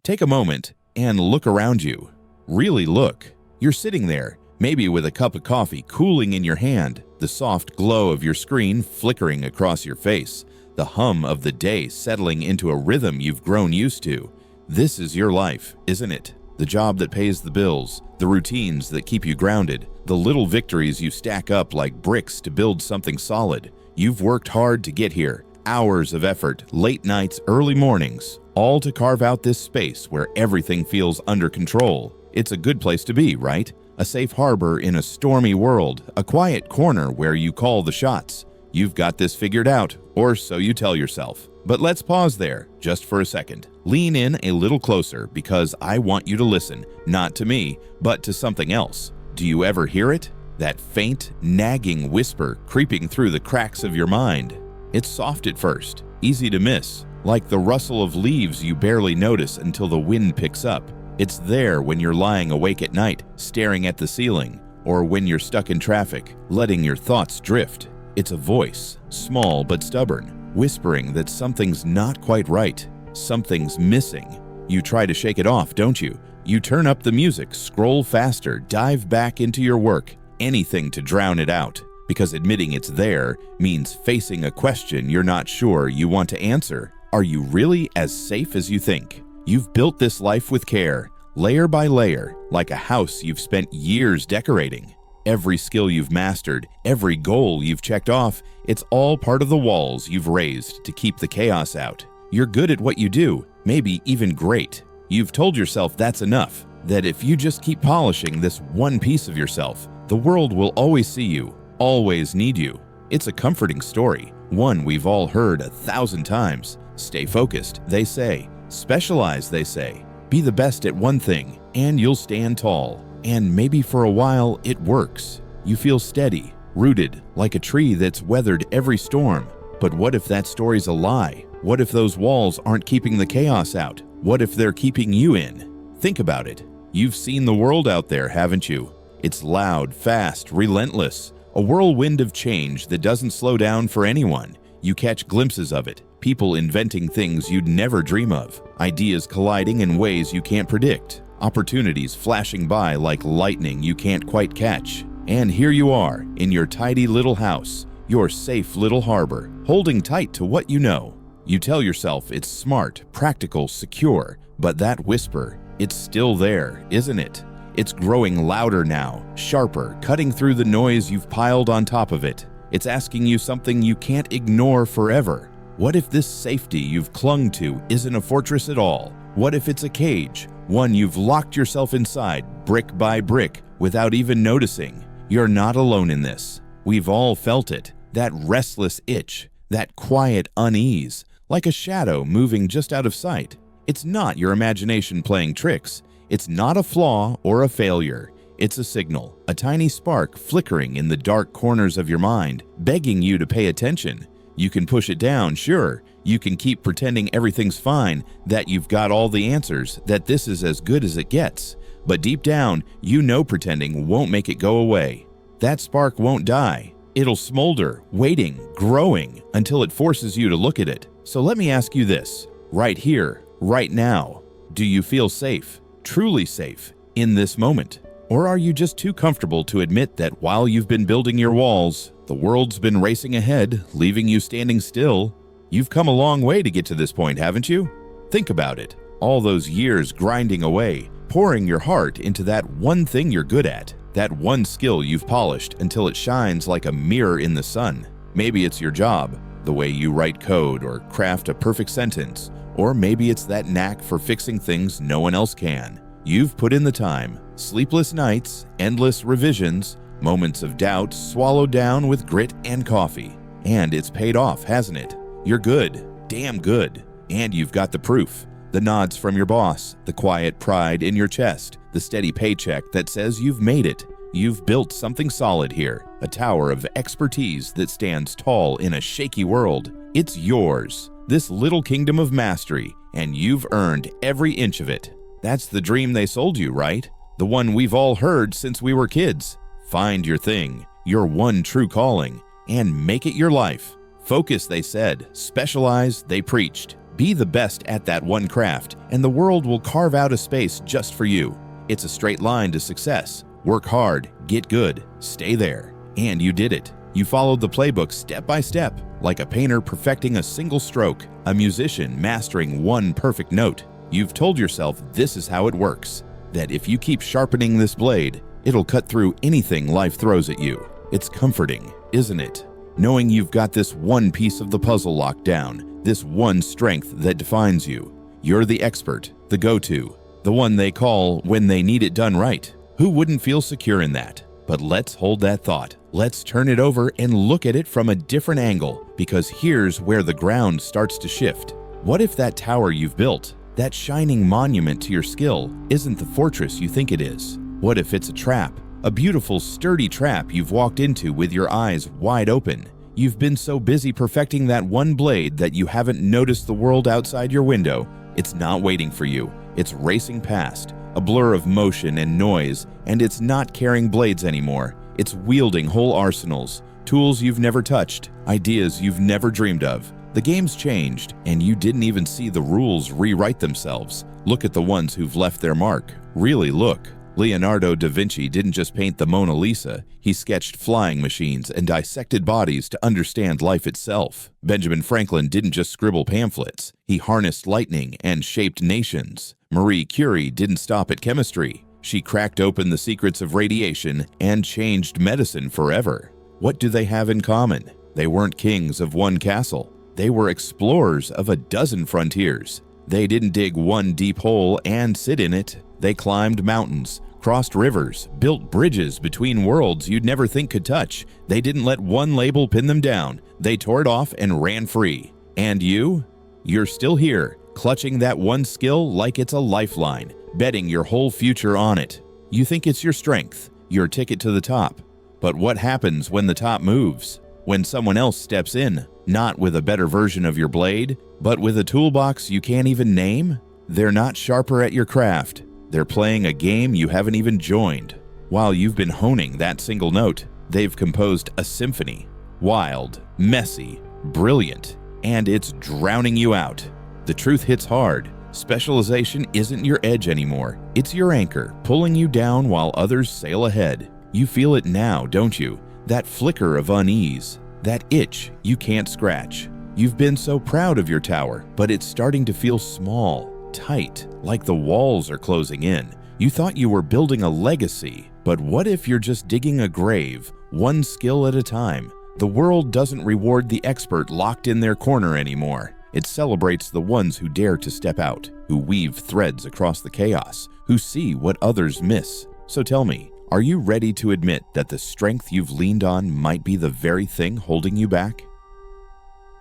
Take a moment and look around you. Really look. You're sitting there, maybe with a cup of coffee cooling in your hand, the soft glow of your screen flickering across your face, the hum of the day settling into a rhythm you've grown used to. This is your life, isn't it? The job that pays the bills, the routines that keep you grounded, the little victories you stack up like bricks to build something solid. You've worked hard to get here, hours of effort, late nights, early mornings, all to carve out this space where everything feels under control. It's a good place to be, right? A safe harbor in a stormy world, a quiet corner where you call the shots. You've got this figured out, or so you tell yourself. But let's pause there, just for a second. Lean in a little closer because I want you to listen, not to me, but to something else. Do you ever hear it? That faint, nagging whisper creeping through the cracks of your mind. It's soft at first, easy to miss, like the rustle of leaves you barely notice until the wind picks up. It's there when you're lying awake at night, staring at the ceiling, or when you're stuck in traffic, letting your thoughts drift. It's a voice, small but stubborn, whispering that something's not quite right, something's missing. You try to shake it off, don't you? You turn up the music, scroll faster, dive back into your work, anything to drown it out, because admitting it's there means facing a question you're not sure you want to answer. Are you really as safe as you think? You've built this life with care, layer by layer, like a house you've spent years decorating. Every skill you've mastered, every goal you've checked off, it's all part of the walls you've raised to keep the chaos out. You're good at what you do, maybe even great. You've told yourself that's enough, that if you just keep polishing this one piece of yourself, the world will always see you, always need you. It's a comforting story, one we've all heard 1,000 times. Stay focused, they say. Specialize, they say. Be the best at one thing, and you'll stand tall. And maybe for a while, it works. You feel steady, rooted, like a tree that's weathered every storm. But what if that story's a lie? What if those walls aren't keeping the chaos out? What if they're keeping you in? Think about it. You've seen the world out there, haven't you? It's loud, fast, relentless. A whirlwind of change that doesn't slow down for anyone. You catch glimpses of it. People inventing things you'd never dream of. Ideas colliding in ways you can't predict. Opportunities flashing by like lightning you can't quite catch. And here you are, in your tidy little house, your safe little harbor, holding tight to what you know. You tell yourself it's smart, practical, secure, but that whisper, it's still there, isn't it? It's growing louder now, sharper, cutting through the noise you've piled on top of it. It's asking you something you can't ignore forever. What if this safety you've clung to isn't a fortress at all? What if it's a cage, one you've locked yourself inside, brick by brick, without even noticing? You're not alone in this. We've all felt it, that restless itch, that quiet unease, like a shadow moving just out of sight. It's not your imagination playing tricks. It's not a flaw or a failure. It's a signal, a tiny spark flickering in the dark corners of your mind, begging you to pay attention. You can push it down, sure. You can keep pretending everything's fine, that you've got all the answers, that this is as good as it gets. But deep down, you know pretending won't make it go away. That spark won't die. It'll smolder, waiting, growing, until it forces you to look at it. So let me ask you this, right here, right now. Do you feel safe, truly safe, in this moment? Or are you just too comfortable to admit that while you've been building your walls, the world's been racing ahead, leaving you standing still? You've come a long way to get to this point, haven't you? Think about it. All those years grinding away, pouring your heart into that one thing you're good at, that one skill you've polished until it shines like a mirror in the sun. Maybe it's your job, the way you write code or craft a perfect sentence, or maybe it's that knack for fixing things no one else can. You've put in the time, sleepless nights, endless revisions, moments of doubt swallowed down with grit and coffee. And it's paid off, hasn't it? You're good, damn good. And you've got the proof. The nods from your boss, the quiet pride in your chest, the steady paycheck that says you've made it. You've built something solid here, a tower of expertise that stands tall in a shaky world. It's yours, this little kingdom of mastery, and you've earned every inch of it. That's the dream they sold you, right? The one we've all heard since we were kids. Find your thing, your one true calling, and make it your life. Focus, they said. Specialize, they preached. Be the best at that one craft, and the world will carve out a space just for you. It's a straight line to success. Work hard, get good, stay there. And you did it. You followed the playbook step by step, like a painter perfecting a single stroke, a musician mastering one perfect note. You've told yourself this is how it works, that if you keep sharpening this blade, it'll cut through anything life throws at you. It's comforting, isn't it? Knowing you've got this one piece of the puzzle locked down, this one strength that defines you. You're the expert, the go-to, the one they call when they need it done right. Who wouldn't feel secure in that? But let's hold that thought. Let's turn it over and look at it from a different angle, because here's where the ground starts to shift. What if that tower you've built, that shining monument to your skill, isn't the fortress you think it is? What if it's a trap? A beautiful, sturdy trap you've walked into with your eyes wide open. You've been so busy perfecting that one blade that you haven't noticed the world outside your window. It's not waiting for you. It's racing past, a blur of motion and noise, and it's not carrying blades anymore. It's wielding whole arsenals, tools you've never touched, ideas you've never dreamed of. The game's changed, and you didn't even see the rules rewrite themselves. Look at the ones who've left their mark. Really look. Leonardo da Vinci didn't just paint the Mona Lisa, he sketched flying machines and dissected bodies to understand life itself. Benjamin Franklin didn't just scribble pamphlets, he harnessed lightning and shaped nations. Marie Curie didn't stop at chemistry, she cracked open the secrets of radiation and changed medicine forever. What do they have in common? They weren't kings of one castle, they were explorers of a dozen frontiers. They didn't dig one deep hole and sit in it. They climbed mountains, crossed rivers, built bridges between worlds you'd never think could touch. They didn't let one label pin them down. They tore it off and ran free. And you? You're still here, clutching that one skill like it's a lifeline, betting your whole future on it. You think it's your strength, your ticket to the top. But what happens when the top moves? When someone else steps in, not with a better version of your blade, but with a toolbox you can't even name? They're not sharper at your craft. They're playing a game you haven't even joined. While you've been honing that single note, they've composed a symphony. Wild, messy, brilliant, and it's drowning you out. The truth hits hard. Specialization isn't your edge anymore. It's your anchor, pulling you down while others sail ahead. You feel it now, don't you? That flicker of unease, that itch you can't scratch. You've been so proud of your tower, but it's starting to feel small, tight, like the walls are closing in. You thought you were building a legacy, but what if you're just digging a grave, one skill at a time? The world doesn't reward the expert locked in their corner anymore. It celebrates the ones who dare to step out, who weave threads across the chaos, who see what others miss. So tell me, are you ready to admit that the strength you've leaned on might be the very thing holding you back?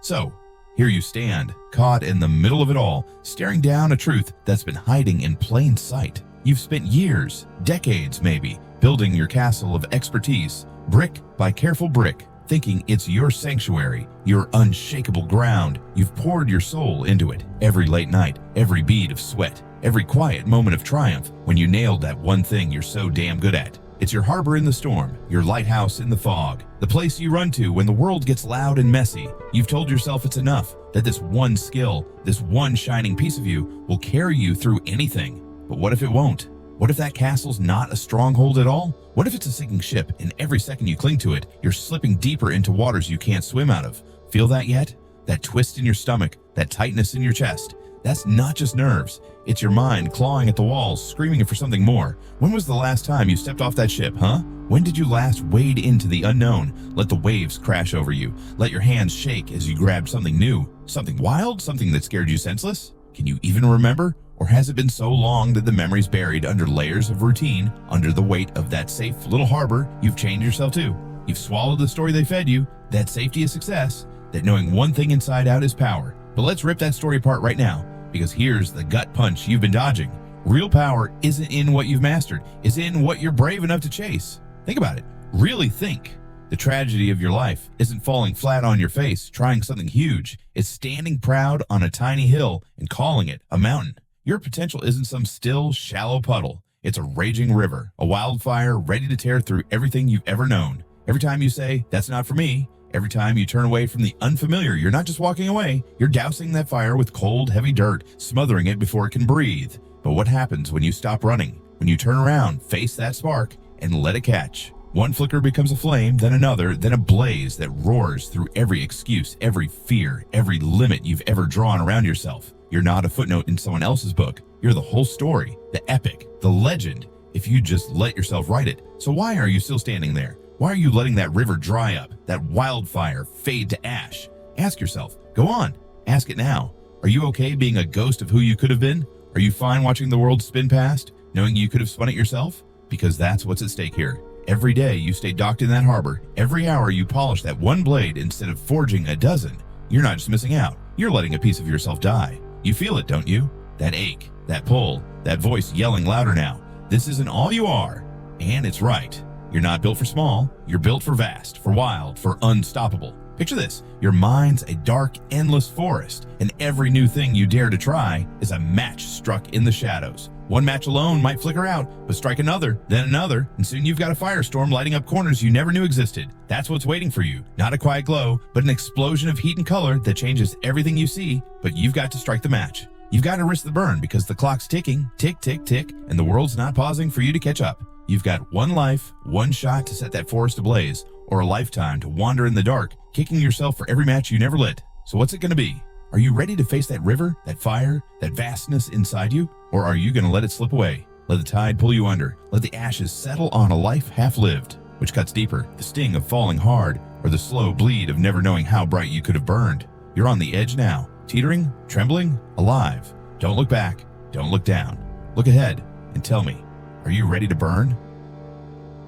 So, here you stand, caught in the middle of it all, staring down a truth that's been hiding in plain sight. You've spent years, decades maybe, building your castle of expertise, brick by careful brick, thinking it's your sanctuary, your unshakable ground. You've poured your soul into it, every late night, every bead of sweat, every quiet moment of triumph when you nailed that one thing you're so damn good at. It's your harbor in the storm, your lighthouse in the fog, the place you run to when the world gets loud and messy. You've told yourself it's enough, that this one skill, this one shining piece of you will carry you through anything. But what if it won't? What if that castle's not a stronghold at all? What if it's a sinking ship and every second you cling to it, you're slipping deeper into waters you can't swim out of? Feel that yet? That twist in your stomach, that tightness in your chest. That's not just nerves. It's your mind clawing at the walls, screaming for something more. When was the last time you stepped off that ship, huh? When did you last wade into the unknown? Let the waves crash over you. Let your hands shake as you grabbed something new. Something wild? Something that scared you senseless? Can you even remember? Or has it been so long that the memory's buried under layers of routine, under the weight of that safe little harbor you've chained yourself to? You've swallowed the story they fed you, that safety is success, that knowing one thing inside out is power. But let's rip that story apart right now, because here's the gut punch you've been dodging. Real power isn't in what you've mastered, it's in what you're brave enough to chase. Think about it. Really think. The tragedy of your life isn't falling flat on your face, trying something huge. It's standing proud on a tiny hill and calling it a mountain. Your potential isn't some still, shallow puddle. It's a raging river, a wildfire ready to tear through everything you've ever known. Every time you say, "That's not for me," Every time you turn away from the unfamiliar, you're not just walking away, you're dousing that fire with cold, heavy dirt, smothering it before it can breathe. But what happens when you stop running? When you turn around, face that spark, and let it catch. One flicker becomes a flame, then another, then a blaze that roars through every excuse, every fear, every limit you've ever drawn around yourself. You're not a footnote in someone else's book. You're the whole story, the epic, the legend, if you just let yourself write it. So why are you still standing there? Why are you letting that river dry up, that wildfire fade to ash? Ask yourself. Go on. Ask it now. Are you okay being a ghost of who you could have been? Are you fine watching the world spin past, knowing you could have spun it yourself? Because that's what's at stake here. Every day you stay docked in that harbor, every hour you polish that one blade instead of forging a dozen, you're not just missing out, you're letting a piece of yourself die. You feel it, don't you? That ache, that pull, that voice yelling louder now. This isn't all you are. And it's right. You're not built for small, you're built for vast, for wild, for unstoppable. Picture this, your mind's a dark, endless forest, and every new thing you dare to try is a match struck in the shadows. One match alone might flicker out, but strike another, then another, and soon you've got a firestorm lighting up corners you never knew existed. That's what's waiting for you. Not a quiet glow, but an explosion of heat and color that changes everything you see, but you've got to strike the match. You've got to risk the burn because the clock's ticking, tick, tick, tick, and the world's not pausing for you to catch up. You've got one life, one shot to set that forest ablaze, or a lifetime to wander in the dark, kicking yourself for every match you never lit. So what's it going to be? Are you ready to face that river, that fire, that vastness inside you? Or are you going to let it slip away? Let the tide pull you under. Let the ashes settle on a life half-lived. Which cuts deeper, the sting of falling hard, or the slow bleed of never knowing how bright you could have burned? You're on the edge now, teetering, trembling, alive. Don't look back. Don't look down. Look ahead and tell me, are you ready to burn?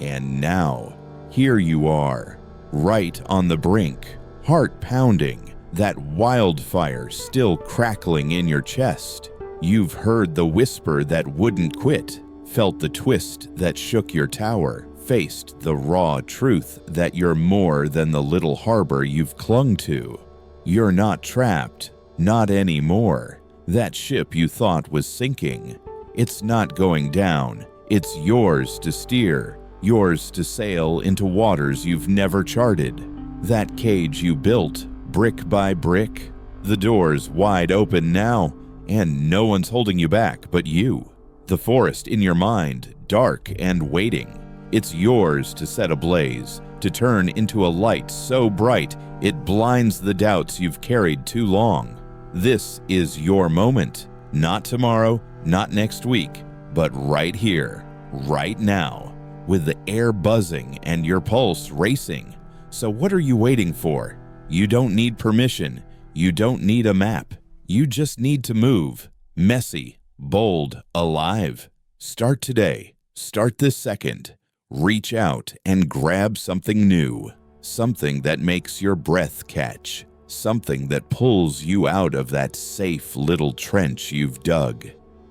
And now, here you are, right on the brink, heart pounding, that wildfire still crackling in your chest. You've heard the whisper that wouldn't quit, felt the twist that shook your tower, faced the raw truth that you're more than the little harbor you've clung to. You're not trapped, not anymore. That ship you thought was sinking, it's not going down. It's yours to steer, yours to sail into waters you've never charted. That cage you built, brick by brick, the door's wide open now, and no one's holding you back but you. The forest in your mind, dark and waiting. It's yours to set ablaze, to turn into a light so bright it blinds the doubts you've carried too long. This is your moment, not tomorrow, not next week, but right here, right now, with the air buzzing and your pulse racing. So what are you waiting for? You don't need permission. You don't need a map. You just need to move. Messy, bold, alive. Start today. Start this second. Reach out and grab something new. Something that makes your breath catch. Something that pulls you out of that safe little trench you've dug.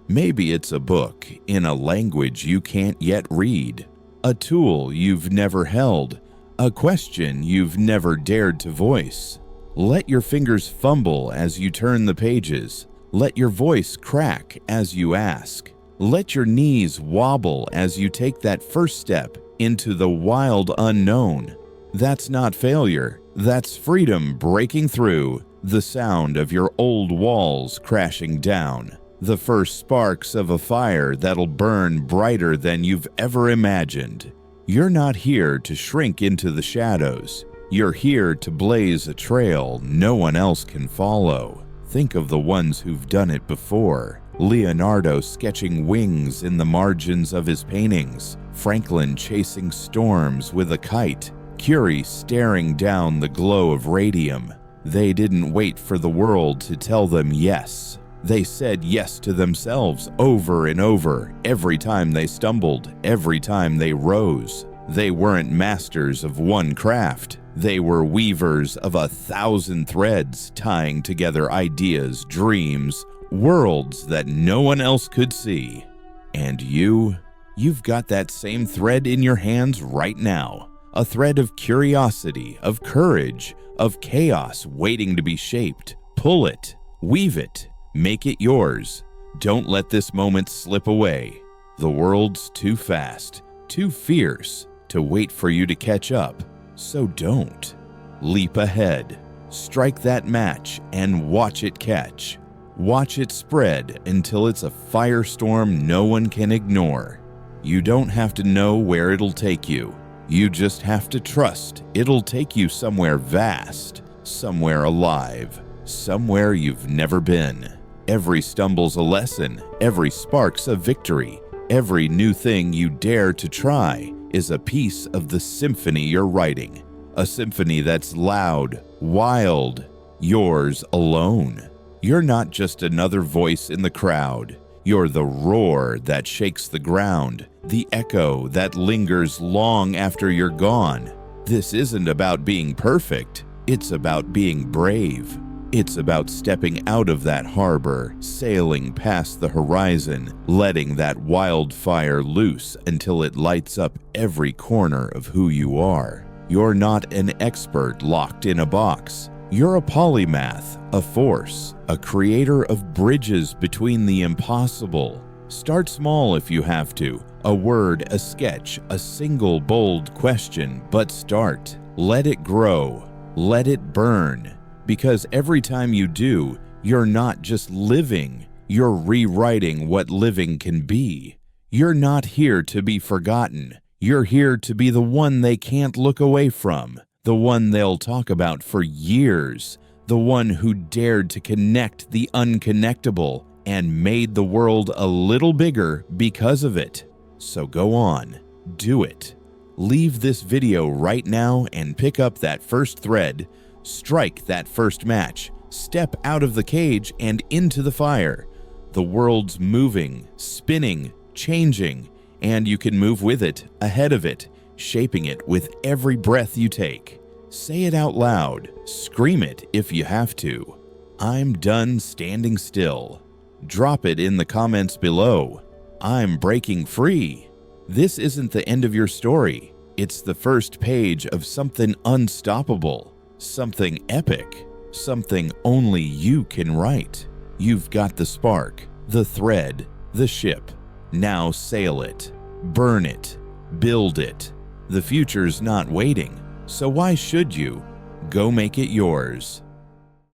Maybe it's a book in a language you can't yet read, a tool you've never held, a question you've never dared to voice. Let your fingers fumble as you turn the pages. Let your voice crack as you ask. Let your knees wobble as you take that first step into the wild unknown. That's not failure. That's freedom breaking through, the sound of your old walls crashing down. The first sparks of a fire that'll burn brighter than you've ever imagined. You're not here to shrink into the shadows. You're here to blaze a trail no one else can follow. Think of the ones who've done it before. Leonardo sketching wings in the margins of his paintings. Franklin chasing storms with a kite. Curie staring down the glow of radium. They didn't wait for the world to tell them yes. They said yes to themselves over and over, every time they stumbled, every time they rose. They weren't masters of one craft. They were weavers of 1,000 threads, tying together ideas, dreams, worlds that no one else could see. And you've got that same thread in your hands right now. A thread of curiosity, of courage, of chaos waiting to be shaped. Pull it, weave it. Make it yours. Don't let this moment slip away. The world's too fast, too fierce to wait for you to catch up. So don't. Leap ahead. Strike that match and watch it catch. Watch it spread until it's a firestorm no one can ignore. You don't have to know where it'll take you. You just have to trust it'll take you somewhere vast, somewhere alive, somewhere you've never been. Every stumble's a lesson, every spark's a victory. Every new thing you dare to try is a piece of the symphony you're writing. A symphony that's loud, wild, yours alone. You're not just another voice in the crowd. You're the roar that shakes the ground, the echo that lingers long after you're gone. This isn't about being perfect. It's about being brave. It's about stepping out of that harbor, sailing past the horizon, letting that wildfire loose until it lights up every corner of who you are. You're not an expert locked in a box. You're a polymath, a force, a creator of bridges between the impossible. Start small if you have to. A word, a sketch, a single bold question, but start. Let it grow. Let it burn. Because every time you do, you're not just living, you're rewriting what living can be. You're not here to be forgotten. You're here to be the one they can't look away from, the one they'll talk about for years, the one who dared to connect the unconnectable and made the world a little bigger because of it. So go on, do it. Leave this video right now and pick up that first thread. Strike that first match, step out of the cage and into the fire. The world's moving, spinning, changing, and you can move with it, ahead of it, shaping it with every breath you take. Say it out loud, scream it if you have to. I'm done standing still. Drop it in the comments below. I'm breaking free. This isn't the end of your story. It's the first page of something unstoppable. Something epic, something only you can write. You've got the spark, the thread, the ship. Now sail it, burn it, build it. The future's not waiting, so why should you? Go make it yours.